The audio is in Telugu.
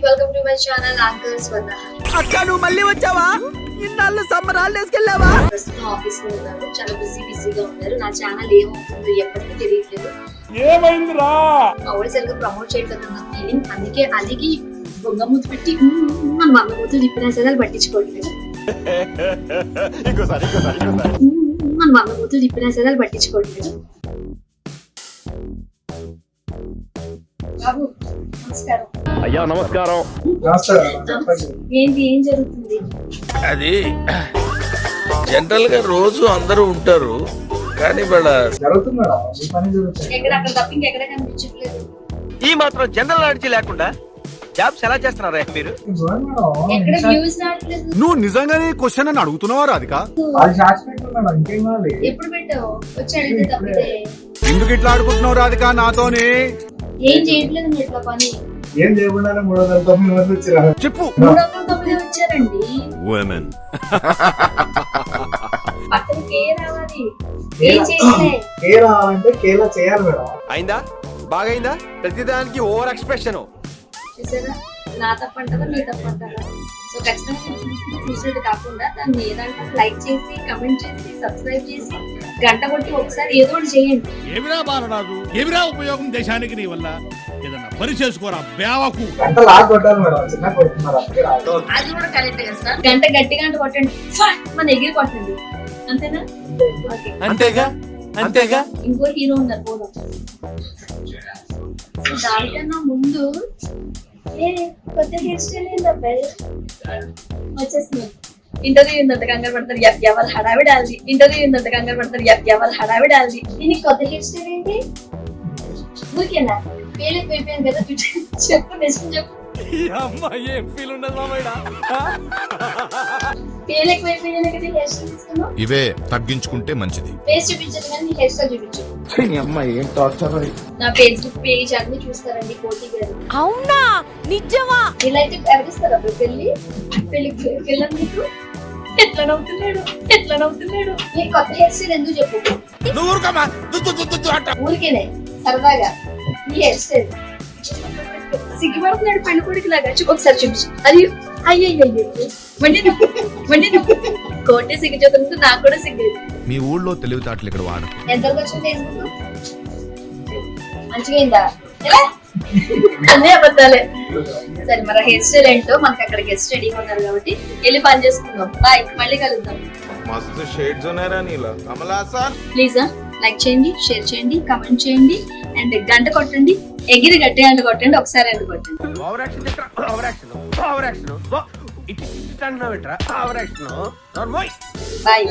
Welcome to my channel anchor స్వర్ణ. అక్క నువ్వు మళ్ళీ వచ్చావా? ఇన్నాళ్ళు సమ్మర్ హాలిడేస్ కెళ్ళావా? ప్రస్తుతం ఆఫీస్ లో ఉన్నారు, చాలా బిజీగా ఉన్నారు. నా ఛానల్ ఏమవుతుందో ఎప్పటికీ తెలియట్లేదు. ఏమైందిరా? మా ఊరి సరిగ్గా ప్రమోట్ చేయట్లేదు నా ఫీలింగ్. అందుకే అలిగి బొంగ మూతి పెట్టి మన మమ్మ మూతులు తిప్పినా సరే అది పట్టించుకోవట్లేదు. మన మమ్మ మూతులు తిప్పినా సరే అది పట్టించుకోవట్లేదు. బాబు నమస్కారం. అయ్యా నమస్కారం. ఏంటి ఏం జరుగుతుంది? అది జనరల్ గా రోజు అందరూ ఉంటారు కానీ ఎక్కడ అక్కడ తప్ప ఇంకెక్కడ కనిపించట్లేదు. ఈ మాత్రం జనరల్ నాలెడ్జ్ లేకుండా జాబ్స్ ఎలా చేస్తున్నారా మీరు? ఎక్కడ వ్యూస్ రావట్లేదు. నువ్వు నిజంగానే క్వశ్చన్ అని అడుగుతున్నావా రాధిక? ఎప్పుడు పెట్టావు? వచ్చి అడిగితే తప్పితే ఎందుకు ఇట్లా ఆడుకుంటున్నావు రాధిక నాతోని? ఏం చేయట్లేదు మీరు ఇట్లా పని. ఏం చేయకుండా 309 మంది వచ్చారు. చెప్పు. 309 వచ్చారండి. పక్కన కే రావాలి. ఏం చేయలే. కే రావాలంటే కేలా చేయాలి మేడం. అయిందా? బాగైందా? ప్రతిదానికి ఓవర్ ఎక్స్ప్రెషన్. చూసారా, నా తప్పంటారా మీ తప్పంటారా? సో ఖచ్చితంగా చూసినట్టు కాకుండా దాన్ని ఏదంటే లైక్ చేసి, కమెంట్ చేసి, సబ్స్క్రైబ్ చేసి, గంట కొట్టి ఒకసారి ఏదో ఒకటి చేయండి. ఏమిరా బాలరాజు, ఏమిరా ఉపయోగం దేశానికి నీ వల్ల? ఏదన్నా పని చేసుకోరా బేవకు. గంట లాగ్ కొట్టాలి మేడం, చిన్న కొడుతున్నారు అందుకే రాదు. అది కూడా కరెక్ట్ కదా సార్. గంట గట్టిగా అంటే కొట్టండి, మన ఎగిరి కొట్టండి, అంతేనా? ఓకే. అంతేగా అంతేగా. ఇంకో హీరో ఉన్నారు పోదాం. సో దానికన్నా ముందు కొత్త హెయిర్ స్టైల్ ఏంటబ్బాయి వచ్చేస్తుంది. ఇంటర్వ్యూ ఉందంట, కంగారు పడతారు, ఎవరు హడావిడాలి. ఇంటర్వ్యూ ఉందంట, కంగారు పడతారు, ఎవరు హడావిడాలి. దీనికి కొత్త హెయిర్ స్టైల్ ఏంటి? ఊరికేనా? పేలకి అయిపోయాను కదా, చెప్పు నిజం చెప్పు. పేలకి అయిపోయాను కదా హెయిర్ స్టైల్ తీసుకున్నావు. ఇవే తగ్గించుకుంటే మంచిది. ఫేస్ చూపించదు కానీ నీ హెయిర్ స్టైల్ చూపించు. నా ఫేస్బుక్ పేజ్ అన్ని చూస్తారండి కోటి గారు. అవునా? నిజమా? ఇలా అయితే ఎవరిస్తారా పెళ్ళికి ఎట్లా నవ్వుతున్నాడు నీ కొత్త హెయిర్ స్టైల్ ఎందుకు చెప్పు. ఊరికేనే సరదాగా నీ హెయిర్ స్టైల్ సిగ్గుపడుతున్నాడు పెళ్లి కొడుకు లాగా. ఒకసారి చూపించు. అది అయ్యో కోటి సిగ్గు చూస్తుంటే నాకు కూడా సిగ్గు. మీ ఊళ్ళో తెలివితేటలు ఇక్కడ వాడు. ఎంతవరకు వచ్చింది ఫేస్బుక్? మంచిగా అయిందా? అన్నీ అబద్ధాలే. సరే మరి హెయిర్ స్టైల్ ఏంటో మనకి అక్కడ గెస్ట్ రెడీగా ఉన్నారు కాబట్టి వెళ్ళి పని చేసుకుందాం. బాయ్, మళ్ళీ కలుద్దాం. మస్తు షేడ్స్ ఉన్నారా నీలో కమలాసా. ప్లీజ్ లైక్ చేయండి, షేర్ చేయండి, కమెంట్ చేయండి అండ్ గంట కొట్టండి. ఎగిరి గట్టి గంట కొట్టండి, ఒకసారి గంట కొట్టండి. Over action over action over action. ఇటు అంటున్నావు ఓవర్ యాక్షన్. బాయ్.